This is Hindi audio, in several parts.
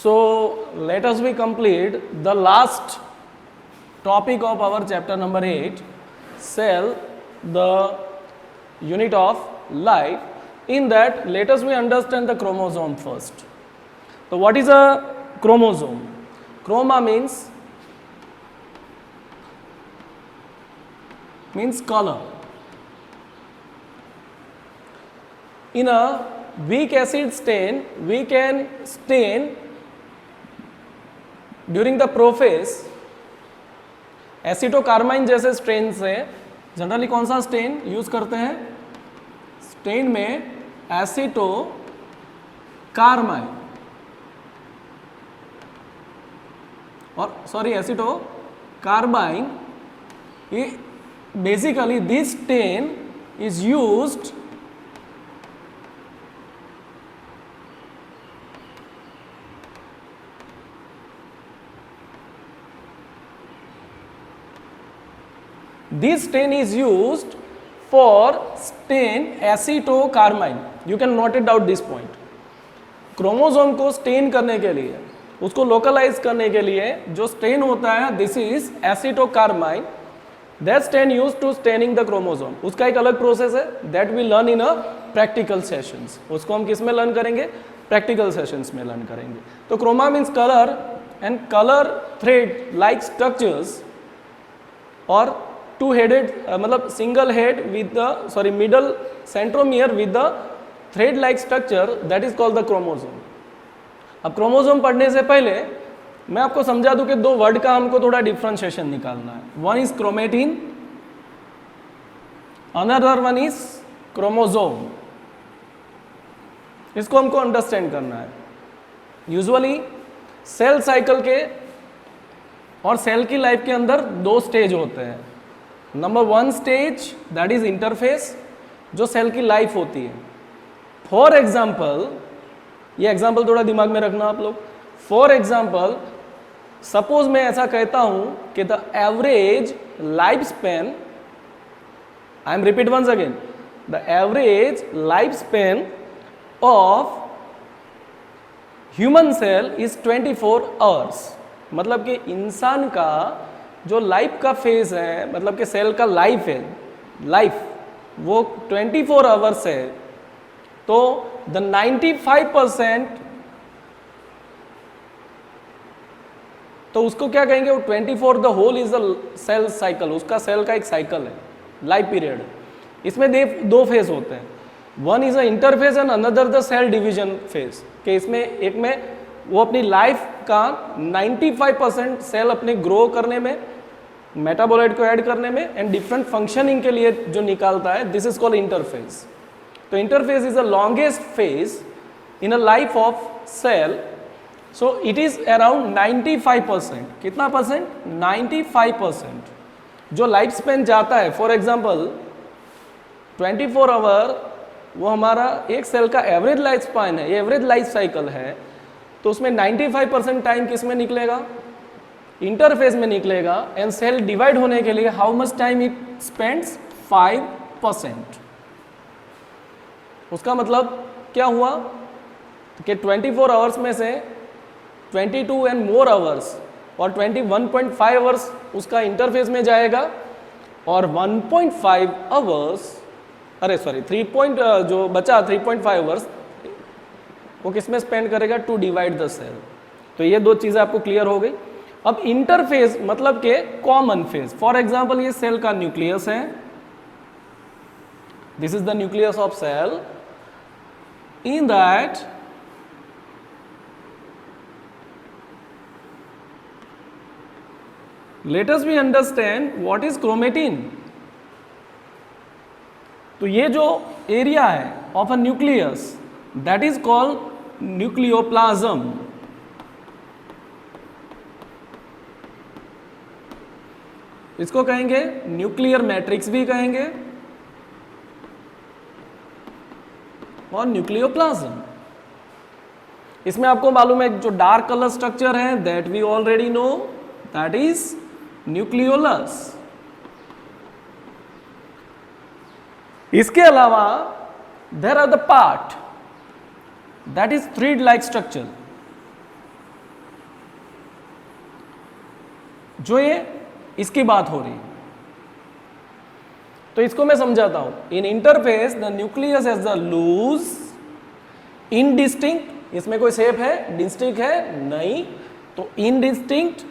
So let us we complete the last topic of our chapter number 8, cell, the unit of life. In that, let us we understand the chromosome first. So what is a chromosome? Chroma means color. In a weak acid stain, we can stain during the prophase acetocarmine जैसे स्टेन से जनरली कौन सा स्टेन यूज करते हैं? स्टेन में एसिटोकार्माइन और एसिटोकार्बाइन. Basically this stain is used This stain is used for stain acetocarmine. You can note it out this point. Chromosome को स्टेन करने के लिए, उसको लोकलाइज करने के लिए जो स्टेन होता है, this is acetocarmine. That stain used to staining the chromosome. उसका एक अलग प्रोसेस है, that we learn in a practical sessions. उसको हम किस में लर्न करेंगे? प्रैक्टिकल सेशंस में लर्न करेंगे. तो chroma means colour and colour thread like structures और टू हेडेड मतलब single head with the middle centromere with the thread like structure, that is called the chromosome. अब क्रोमोसोम पढ़ने से पहले मैं आपको समझा दूं कि दो वर्ड का हमको थोड़ा डिफ्रेंशिएशन निकालना है. One is chromatin, another one is chromosome. इसको हमको अंडरस्टैंड करना है. यूजुअली सेल साइकिल के और सेल की लाइफ के अंदर दो स्टेज होते हैं. Number one stage that is interface, जो सेल की लाइफ होती है. फॉर एग्जाम्पल, ये एग्जाम्पल थोड़ा दिमाग में रखना आप लोग. फॉर एग्जाम्पल, सपोज मैं ऐसा कहता हूं कि the average life span, I am repeat once again, the average life span of human cell is 24 hours. मतलब कि इंसान का जो लाइफ का फेज है, मतलब कि सेल का लाइफ है, लाइफ वो 24 आवर्स है. तो द 95%, तो उसको क्या कहेंगे? वो 24 the whole is the cell cycle. उसका सेल का एक साइकिल है, लाइफ पीरियड. इसमें दो फेज होते हैं. One is a interphase and another the cell division phase. कि इसमें एक में वो अपनी लाइफ का 95% सेल अपने ग्रो करने में, मेटाबोलाइट को ऐड करने में एंड डिफरेंट फंक्शनिंग के लिए जो निकालता है, दिस इज कॉल्ड इंटरफेज. तो interphase is the longest phase in a life of cell. So it is around 95%. कितना परसेंट? 95%. जो लाइफ स्पेन जाता है, फॉर एग्जाम्पल 24 आवर, वो हमारा एक सेल का एवरेज लाइफ स्पैन है, एवरेज लाइफ साइकिल है. तो उसमें 95% टाइम किस में निकलेगा? इंटरफेज में निकलेगा. एंड सेल डिवाइड होने के लिए how much time it spends? 5%. उसका मतलब क्या हुआ कि 24 आवर्स में से 22 एंड मोर आवर्स और 21.5 आवर्स उसका इंटरफेज में जाएगा और 1.5 आवर्स, 3 जो बचा 3.5 आवर्स वो किस में स्पेंड करेगा? To divide the cell. तो ये दो चीज़ें आपको क्लियर हो गई. अब इंटरफेज मतलब के कॉमन फेज. फॉर एग्जाम्पल, ये सेल का न्यूक्लियस है. This is the nucleus of cell. In that let us we understand what is chromatin. तो ये जो एरिया है of a nucleus, that is called nucleoplasm. इसको कहेंगे न्यूक्लियर मैट्रिक्स भी कहेंगे और न्यूक्लियोप्लाज्म. इसमें आपको मालूम है जो डार्क कलर स्ट्रक्चर है, that we already know, that is nucleolus. इसके अलावा there are the part that is thread like structure. जो ये इसकी बात हो रही है। तो इसको मैं समझाता हूं। In interphase the nucleus as the loose indistinct, इसमें कोई शेप है, डिस्टिंक्ट है नहीं, तो indistinct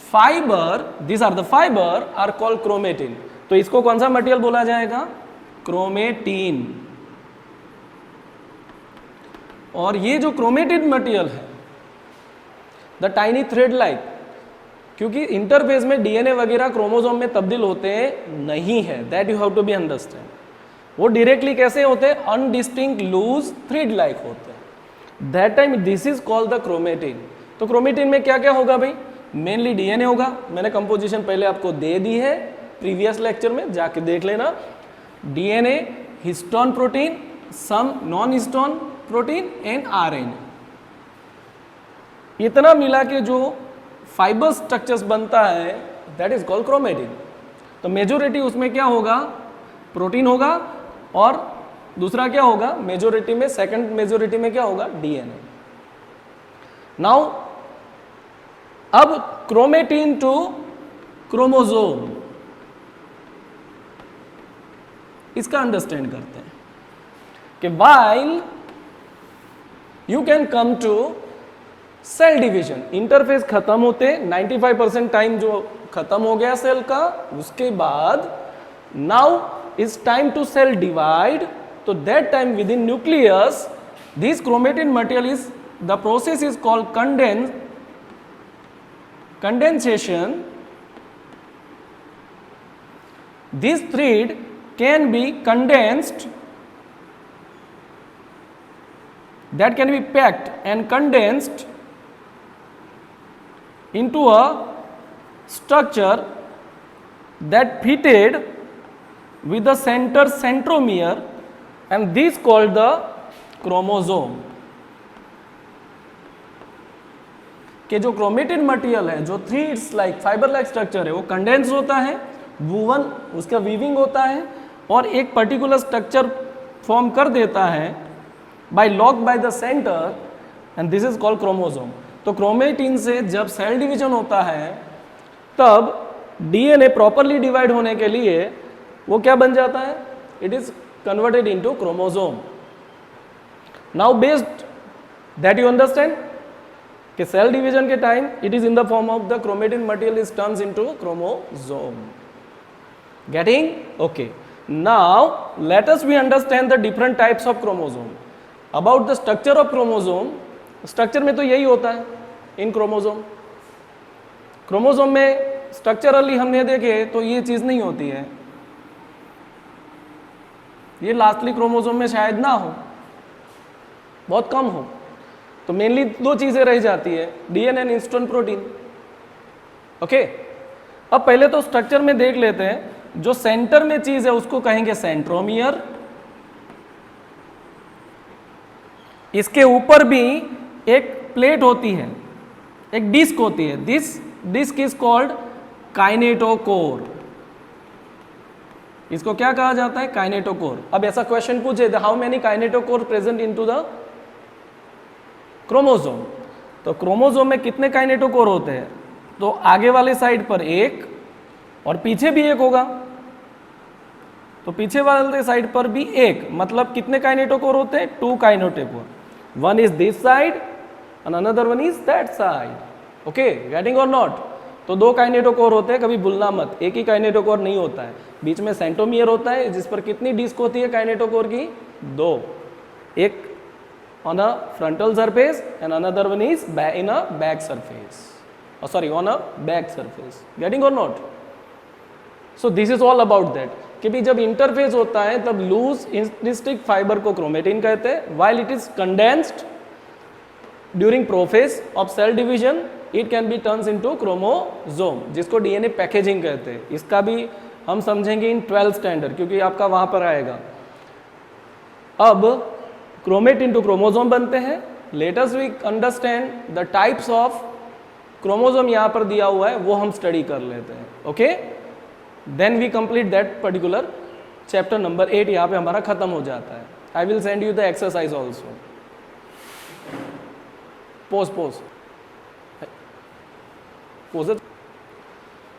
fibre, this are the fibre are called chromatin. तो इसको कौन सा मटेरियल बोला जाएगा? क्रोमेटिन। और ये जो क्रोमेटिन मटेरियल है, द टाइनी थ्रेड लाइक, क्योंकि इंटरफेस में डीएनए वगैरह क्रोमोसोम में तब्दील होते नहीं है, that you have to be understand. वो डायरेक्टली कैसे होते हैं? अनडिस्टिंक्ट लूज थ्रेड लाइक होते हैं। That time this is called the chromatin. तो क्रोमेटिन में क्या क्या होगा भाई? मेनली डीएनए होगा। मैंने कंपोजिशन पहले आपको दे दी है प्रीवियस लेक्चर में, जाके देख लेना। DNA, histone protein, some non histone protein and RNA, इतना मिला के जो फाइबर स्ट्रक्चर्स बनता है दैट इज कॉल्ड क्रोमेटिन। तो मेजोरिटी उसमें क्या होगा? प्रोटीन होगा, और दूसरा क्या होगा? मेजोरिटी में, सेकंड मेजोरिटी में क्या होगा? डीएनए। नाउ अब क्रोमेटिन टू क्रोमोसोम, इसका अंडरस्टैंड करते हैं कि while you can come to cell division, interphase खत्म होते 95% टाइम जो खत्म हो गया सेल का, उसके बाद now is time to cell divide. तो that time within nucleus this chromatin material is, the process is called condensation. This thread can be condensed, that can be packed and condensed into a structure that fitted with the centromere, and this called the chromosome. कि जो क्रोमेटिन मटेरियल है, जो threads like fibre like structure है, वो कंडेंस होता है, वूवन उसका वीविंग होता है, और एक पर्टिकुलर स्ट्रक्चर फॉर्म कर देता है by lock by the centre, and this is called chromosome. तो क्रोमेटिन से जब सेल डिवीजन होता है तब डीएनए प्रॉपरली डिवाइड होने के लिए वो क्या बन जाता है? It is converted into chromosome. Now based that you understand कि सेल डिवीजन के time it is in the form of the chromatin material is turns into chromosome. Getting? Okay, now let us we understand the different types of chromosome. About the structure of chromosome, structure में तो यही होता है इन क्रोमोसोम। क्रोमोसोम में स्ट्रक्चरली हमने देखे तो ये चीज नहीं होती है, ये लास्टली क्रोमोसोम में शायद ना हो, बहुत कम हो। तो मेनली दो चीजें रह जाती है, DNA and histone protein. Okay, अब पहले तो स्ट्रक्चर में देख लेते हैं। जो सेंटर में चीज है उसको कहेंगे सेंट्रोमियर, इसके ऊपर भी एक प्लेट होती है, एक डिस्क होती है, this disc is called kinetochore. इसको क्या कहा जाता है? काइनेटोकोर। अब ऐसा क्वेश्चन पूछे, how many kinetochore present into the chromosome? तो क्रोमोसोम में कितने काइनेटोकोर होते हैं? तो आगे वाले साइड पर एक और पीछे भी एक होगा, तो पीछे वाले साइड पर भी एक, मतलब कितने काइनेटोकोर होते हैं? 2 kinetochore. One is this side and another one is that side. Okay, getting और नॉट? तो 2 काइनेटोकोर होते हैं, कभी भूलना मत, एक ही काइनेटोकोर नहीं होता है। बीच में सेंट्रोमियर होता है जिस पर कितनी डिस्क होती है काइनेटोकोर की? 2, एक on a frontal surface and another one is in a back surface, oh sorry, on a back surface. Getting or not? So this is all about that कि भी जब इंटरफेस होता है तब लूज इनडिस्टिंक्ट फाइबर को क्रोमेटिन कहते हैं, while it is condensed during process of cell division it can be turns into chromosome, जिसको डीएनए पैकेजिंग कहते हैं। इसका भी हम समझेंगे इन 12th स्टैंडर्ड, क्योंकि आपका वहां पर आएगा। अब क्रोमेटिन टू क्रोमोसोम बनते हैं। Let us we understand the types of chromosome, यहां पर दिया हुआ है वो हम स्टडी कर लेते हैं। Okay, then we complete that particular chapter number 8, यहां पे हमारा खत्म हो जाता है। I will send you the exercise also. Pose pose pose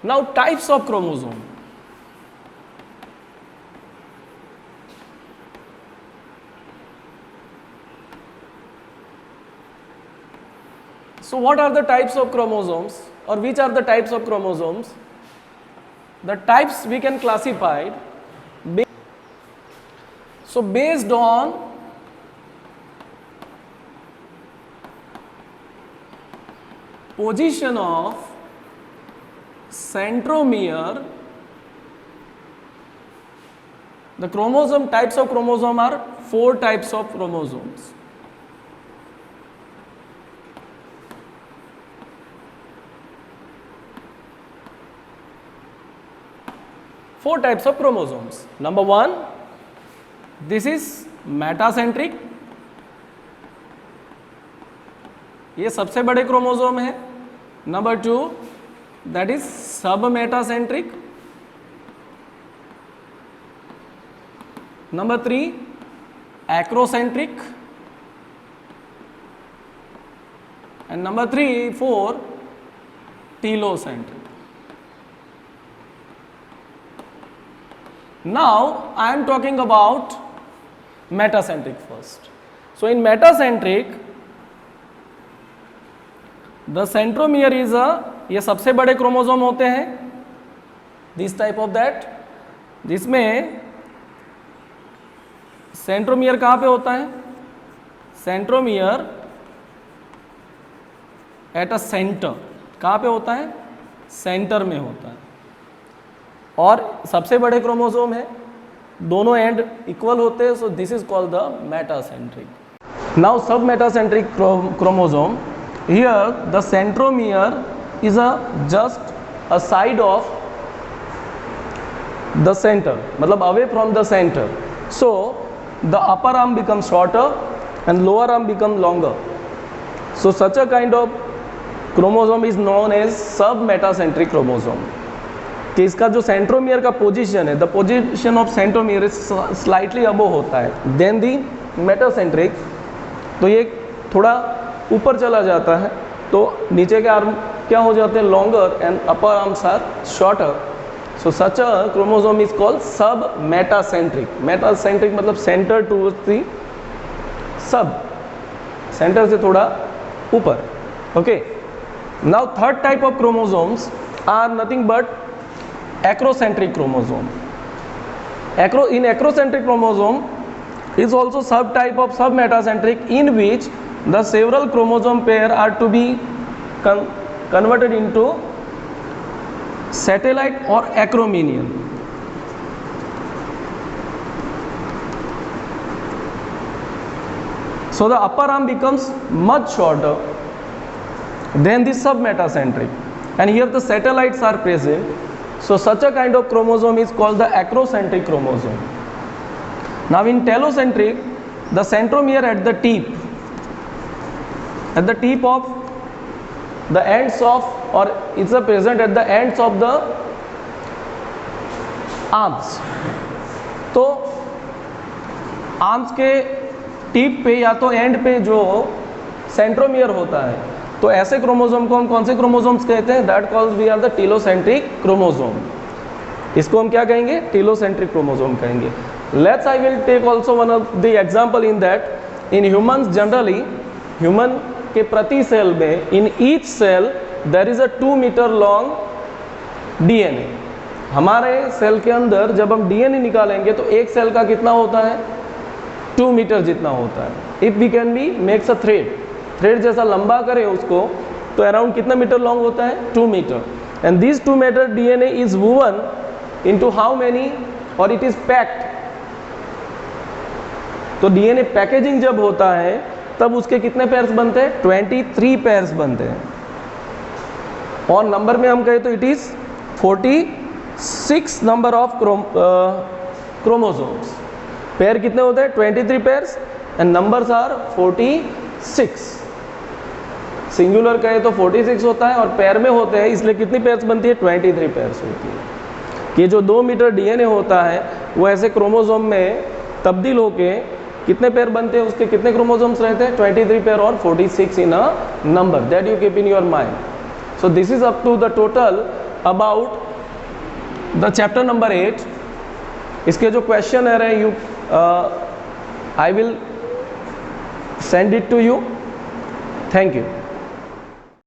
now types of chromosome. So what are the types of chromosomes, or which are the types of chromosomes? The types we can classify. So based on position of centromere, the chromosome types of chromosome are 4 types of chromosomes. Four types of chromosomes. Number 1, this is metacentric. ये सबसे बड़े क्रोमोसोम है. Number 2, that is submetacentric. Number 3, acrocentric. And number 3, 4, telocentric. Now I am talking about metacentric first. So in metacentric, the centromere is a, ये सबसे बड़े क्रोमोसोम होते हैं, this type of that, जिसमें सेंट्रोमियर कहाँ पे होता है? Centromere at a centre. कहाँ पे होता है? सेंटर में होता है. और सबसे बड़े क्रोमोसोम है, दोनों एंड इक्वल होते हैं. So this is called the metacentric. Now submetacentric chromosome, here the centromere is a just a side of the centre, मतलब away from the centre. So the upper arm become shorter and lower arm become longer. So such a kind of chromosome is known as submetacentric chromosome. कि इसका जो सेंट्रोमियर का पोजीशन है, the position of centromere is slightly above होता है देन दी मेटासेंट्रिक. तो ये थोड़ा ऊपर चला जाता है, तो नीचे के आर्म क्या हो जाते हैं? Longer and upper arms are shorter. So such a chromosome is called sub metacentric. Metacentric मतलब centre towards the sub, centre से थोड़ा ऊपर. Okay. Now third type of chromosomes are nothing but acrocentric chromosome. In acrocentric chromosome is also subtype of submetacentric, in which the several chromosome pair are to be converted into satellite or acrominion. So the upper arm becomes much shorter than the submetacentric, and here the satellites are present. So such a kind of chromosome is called the acrocentric chromosome. Now in telocentric, the centromere at the tip of the ends of, or it's present at the ends of the arms. तो आर्म्स के टिप पे या तो एंड पे जो सेंट्रोमियर होता है, तो ऐसे क्रोमोसोम को हम कौन से क्रोमोसोम्स कहते हैं? That calls we are the telocentric chromosome. इसको हम क्या कहेंगे? टेलोसेंट्रिक क्रोमोसोम कहेंगे. Let's I will take also one of the example in that. In humans generally, human के प्रति सेल में, in each cell there is a 2 metre long DNA. हमारे सेल के अंदर जब हम डीएनए निकालेंगे तो एक सेल का कितना होता है? 2 मीटर जितना होता है. If we can be makes a thread जैसा लंबा करें उसको, तो अराउंड कितना मीटर लॉन्ग होता है? 2 metre. And this 2 metre DNA is woven into how many, और इट इज पैक्ड. तो डीएनए पैकेजिंग जब होता है तब उसके कितने पेयर्स बनते हैं? 23 पेयर्स बनते हैं. और नंबर में हम कहें तो it is 46 number of chromosomes. Pair कितने होते हैं? 23 pairs, and numbers are 46. Singular कहे तो 46 होता है, और पेयर में होते हैं, इसलिए कितनी पेयर्स बनती है? 23 पेयर्स होती है. ये जो 2 मीटर डीएनए होता है वो ऐसे क्रोमोसोम में तब्दील होके कितने पेयर बनते हैं? उसके कितने क्रोमोसोम्स रहते हैं? 23 पेयर और 46 in a number. That you keep in your mind. So this is up to the total about the chapter number 8. इसके जो क्वेश्चन है you I will send it to you. Thank you.